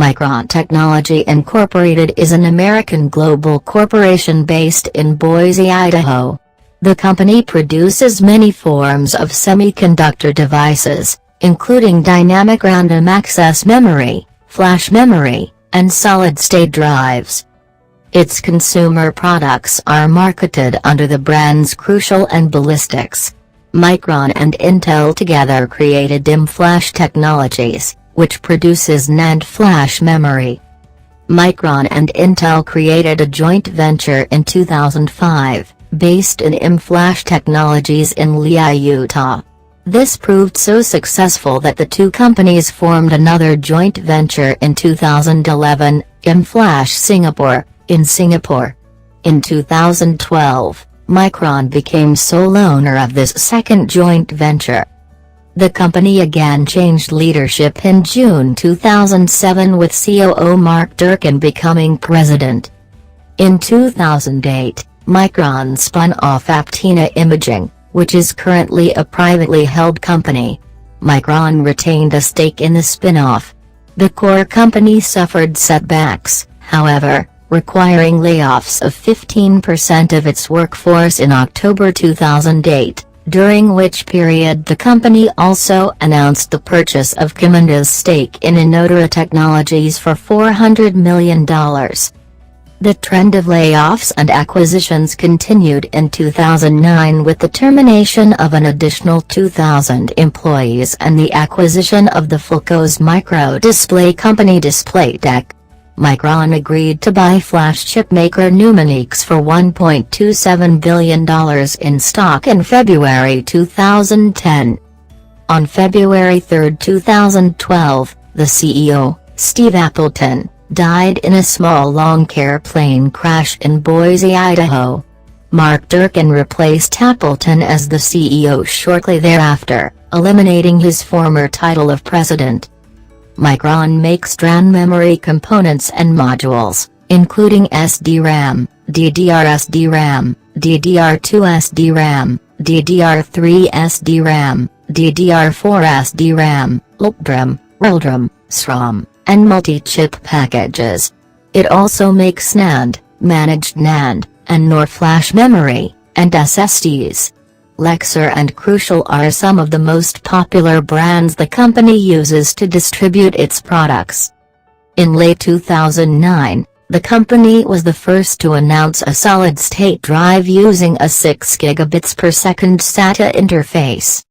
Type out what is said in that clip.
Micron Technology Incorporated is an American global corporation based in Boise, Idaho. The company produces many forms of semiconductor devices, including dynamic random access memory, flash memory, and solid-state drives. Its consumer products are marketed under the brands Crucial and Ballistics. Micron and Intel together created DIMM Flash Technologies, which produces NAND flash memory. Micron and Intel created a joint venture in 2005, based in IM Flash Technologies in Lehigh, Utah. This proved so successful that the two companies formed another joint venture in 2011, IM Flash Singapore, in Singapore. In 2012, Micron became sole owner of this second joint venture. The company again changed leadership in June 2007 with COO Mark Durkan becoming president. In 2008, Micron spun off Aptina Imaging, which is currently a privately held company. Micron retained a stake in the spin-off. The core company suffered setbacks, however, requiring layoffs of 15% of its workforce in October 2008. During which period the company also announced the purchase of Kiminda's stake in Inotera Technologies for $400 million. The trend of layoffs and acquisitions continued in 2009 with the termination of an additional 2,000 employees and the acquisition of the Fulco's micro-display company DisplayTech. Micron agreed to buy flash chip maker Numanix for $1.27 billion in stock in February 2010. On February 3, 2012, the CEO, Steve Appleton, died in a small lawn care plane crash in Boise, Idaho. Mark Durkan replaced Appleton as the CEO shortly thereafter, eliminating his former title of president. Micron makes DRAM memory components and modules, including SDRAM, DDR-SDRAM, DDR2-SDRAM, DDR3-SDRAM, DDR4-SDRAM, LPDRAM, RLDRAM, SRAM, and multi-chip packages. It also makes NAND, managed NAND, and NOR flash memory, and SSDs. Lexar and Crucial are some of the most popular brands the company uses to distribute its products. In late 2009, the company was the first to announce a solid-state drive using a 6 gigabits per second SATA interface.